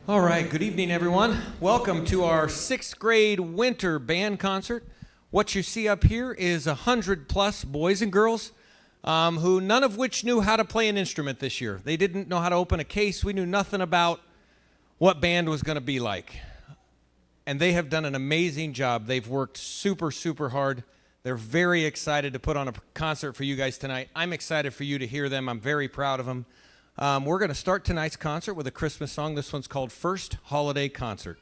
All right, good evening, everyone. Welcome to our 6th grade winter band concert. What you see up here is 100+ boys and girls who none of which knew how to play an instrument this year. They didn't know how to open a case. We knew nothing about what band was going to be like. And they have done an amazing job. They've worked super, super hard. They're very excited to put on a concert for you guys tonight. I'm excited for you to hear them. I'm very proud of them. We're going to start tonight's concert with a Christmas song. This one's called First Holiday Concert.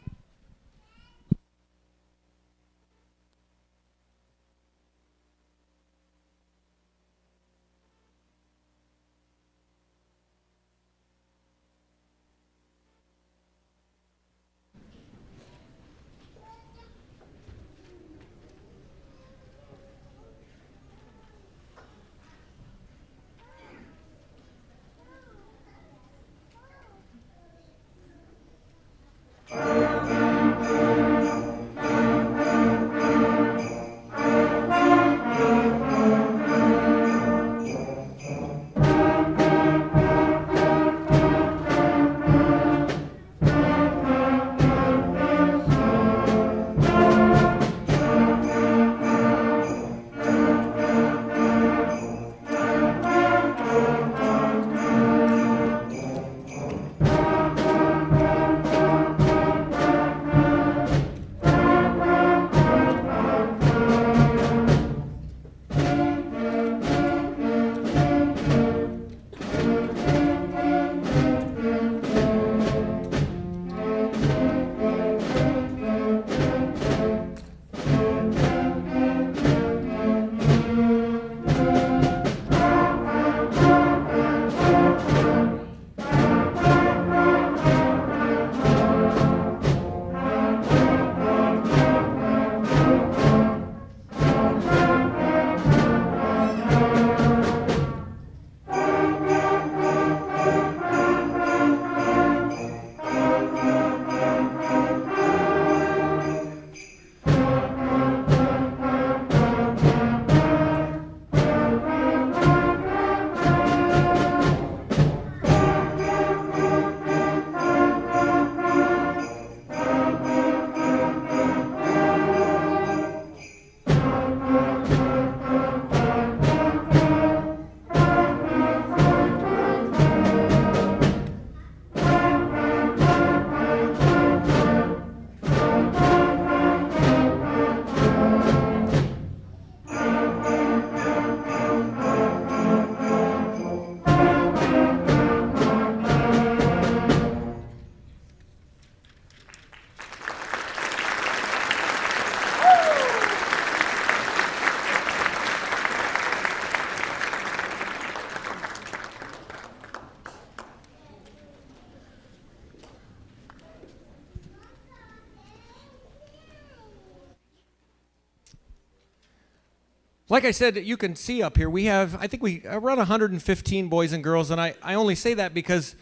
Like I said, you can see up here, we have, I think we around 115 boys and girls, and I only say that because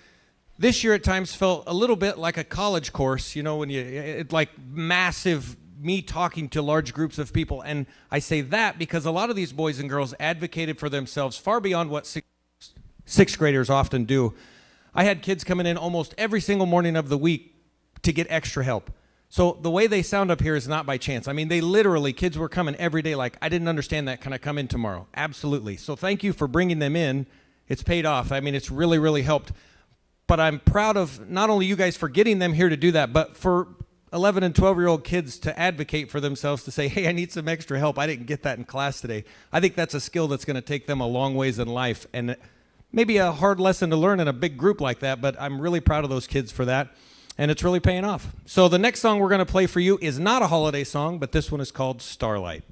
this year at times felt a little bit like a college course, you know, when it's like massive, me talking to large groups of people. And I say that because a lot of these boys and girls advocated for themselves far beyond what sixth graders often do. I had kids coming in almost every single morning of the week to get extra help. So the way they sound up here is not by chance. I mean, they literally, kids were coming every day like, I didn't understand that. Can I come in tomorrow? Absolutely. So thank you for bringing them in. It's paid off. I mean, it's really, really helped. But I'm proud of not only you guys for getting them here to do that, but for 11 and 12-year-old kids to advocate for themselves, to say, hey, I need some extra help. I didn't get that in class today. I think that's a skill that's going to take them a long ways in life, and maybe a hard lesson to learn in a big group like that, but I'm really proud of those kids for that. And it's really paying off. So the next song we're going to play for you is not a holiday song, but this one is called Starlight.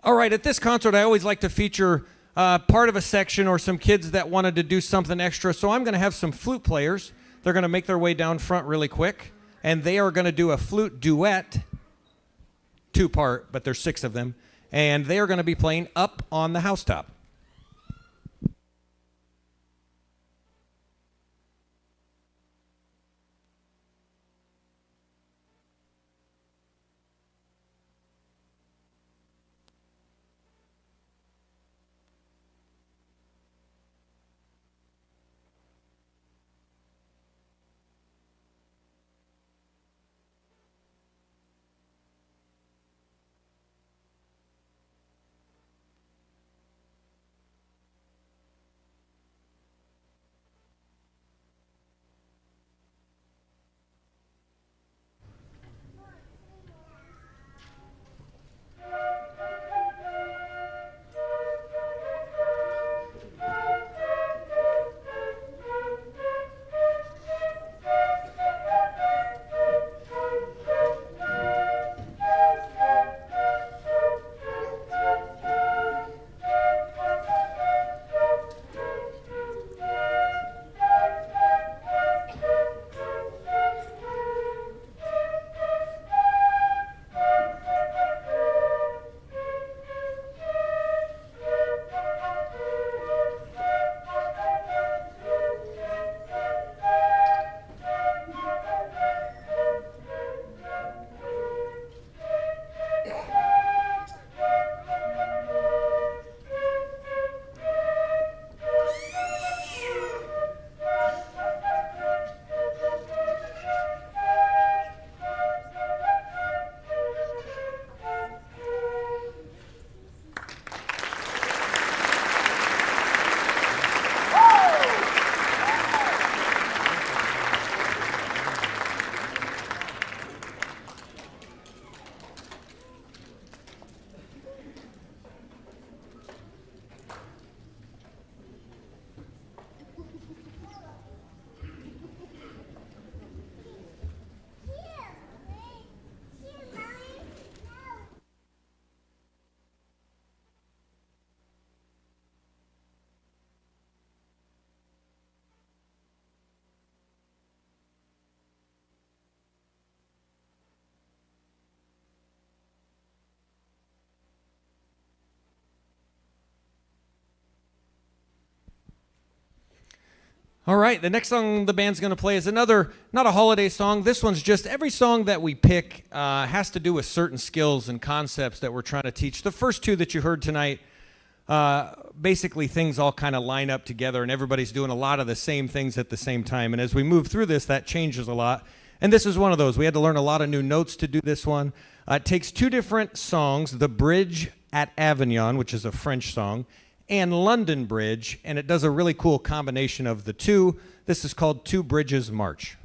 All right, at this concert, I always like to feature part of a section or some kids that wanted to do something extra. So I'm going to have some flute players. They're going to make their way down front really quick, and they are going to do a flute duet, two-part, but there's 6 of them, and they are going to be playing Up on the Housetop. All right, the next song the band's going to play is another, not a holiday song. This one's just every song that we pick has to do with certain skills and concepts that we're trying to teach. The first 2 that you heard tonight, basically things all kind of line up together and everybody's doing a lot of the same things at the same time. And as we move through this, that changes a lot. And this is one of those. We had to learn a lot of new notes to do this one. It takes 2 different songs, The Bridge at Avignon, which is a French song, and London Bridge, and it does a really cool combination of the 2. This is called Two Bridges March.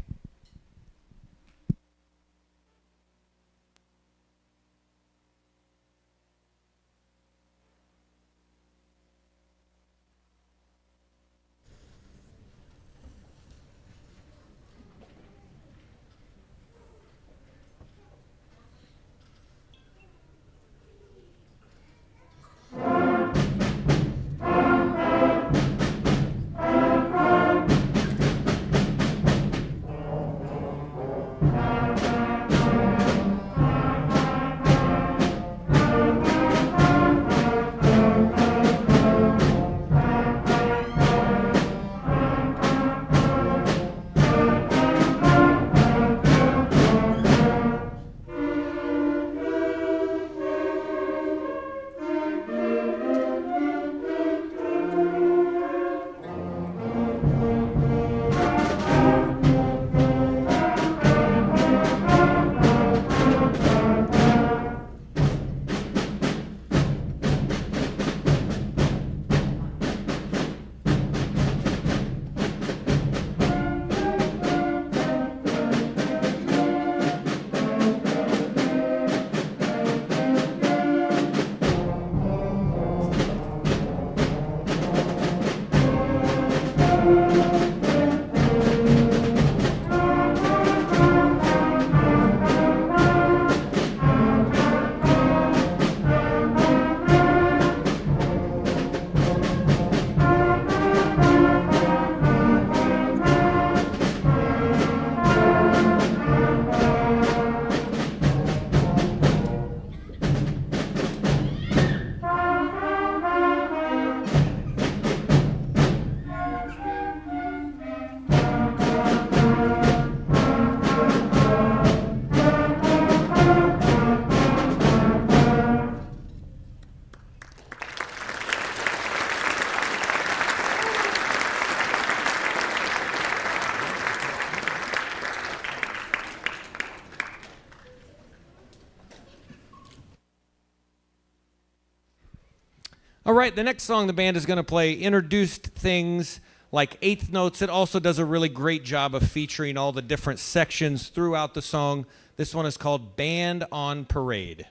All right, the next song the band is going to play introduced things like eighth notes. It also does a really great job of featuring all the different sections throughout the song. This one is called Band on Parade.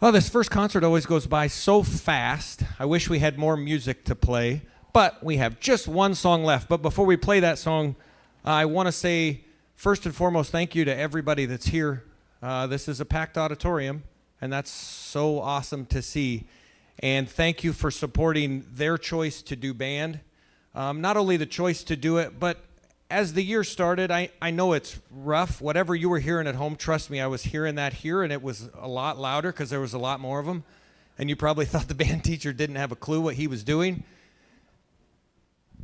Well, this first concert always goes by so fast. I wish we had more music to play, but we have just one song left. But before we play that song, I want to say, first and foremost, thank you to everybody that's here. This is a packed auditorium, and that's so awesome to see. And thank you for supporting their choice to do band. Not only the choice to do it, but as the year started, I know it's rough. Whatever you were hearing at home, trust me, I was hearing that here, and it was a lot louder because there was a lot more of them. And you probably thought the band teacher didn't have a clue what he was doing.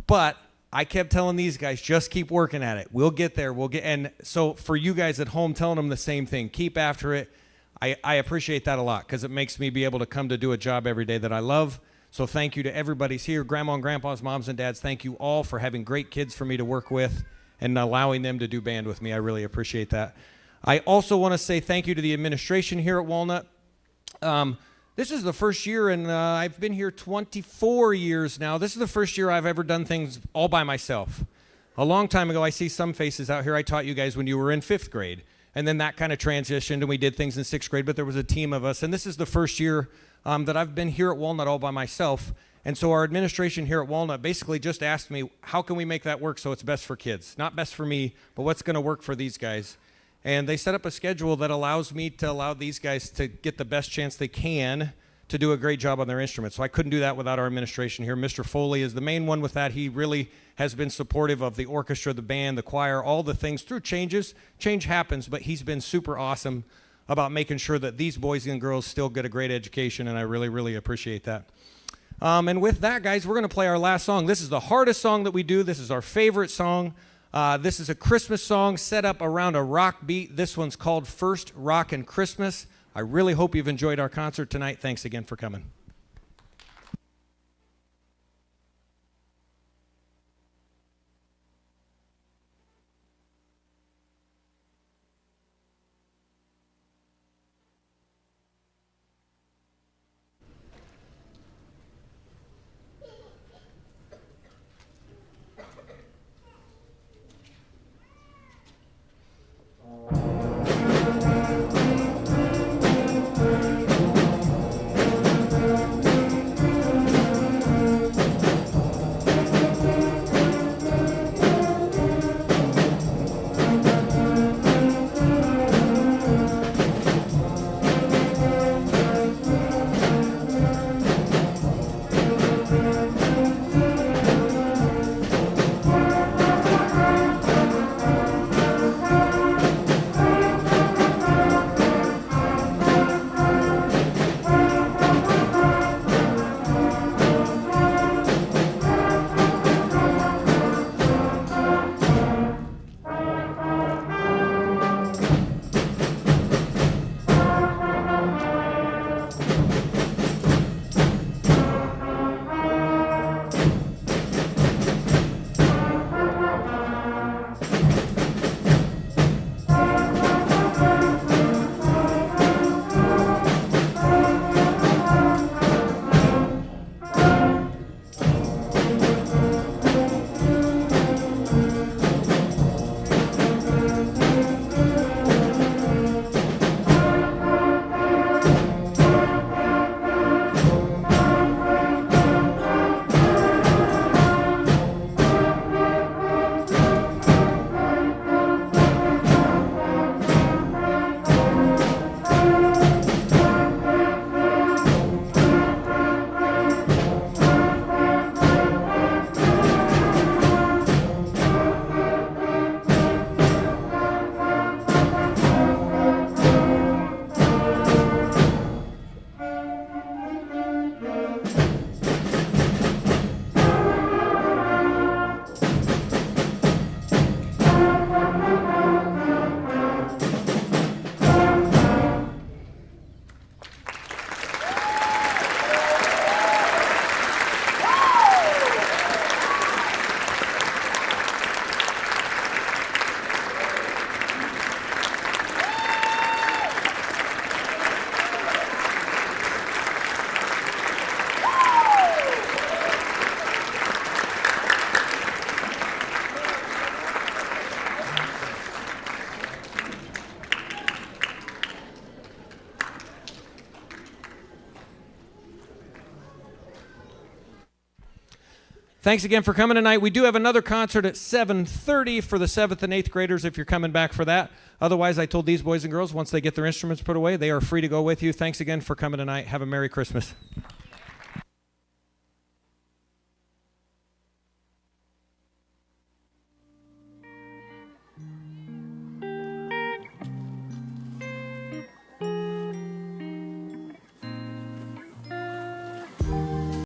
But I kept telling these guys, just keep working at it. We'll get there. And so for you guys at home, telling them the same thing. Keep after it. I appreciate that a lot because it makes me be able to come to do a job every day that I love. So thank you to everybody's here, grandma and grandpas, moms and dads. Thank you all for having great kids for me to work with and allowing them to do band with me. I really appreciate that. I also want to say thank you to the administration here at Walnut. This is the first year, and I've been here 24 years now. This is the first year I've ever done things all by myself. A long time ago, I see some faces out here. I taught you guys when you were in 5th grade. And then that kind of transitioned, and we did things in 6th grade, but there was a team of us. And this is the first year that I've been here at Walnut all by myself. And so our administration here at Walnut basically just asked me, how can we make that work so it's best for kids? Not best for me, but what's going to work for these guys? And they set up a schedule that allows me to allow these guys to get the best chance they can to do a great job on their instruments. So I couldn't do that without our administration here. Mr. Foley is the main one with that. He really has been supportive of the orchestra, the band, the choir, all the things through changes. Change happens, but he's been super awesome about making sure that these boys and girls still get a great education, and I really, really appreciate that. And with that, guys, we're going to play our last song. This is the hardest song that we do. This is our favorite song. This is a Christmas song set up around a rock beat. This one's called First Rockin' Christmas. I really hope you've enjoyed our concert tonight. Thanks again for coming. Thanks again for coming tonight. We do have another concert at 7:30 for the 7th and 8th graders if you're coming back for that. Otherwise, I told these boys and girls once they get their instruments put away, they are free to go with you. Thanks again for coming tonight. Have a Merry Christmas.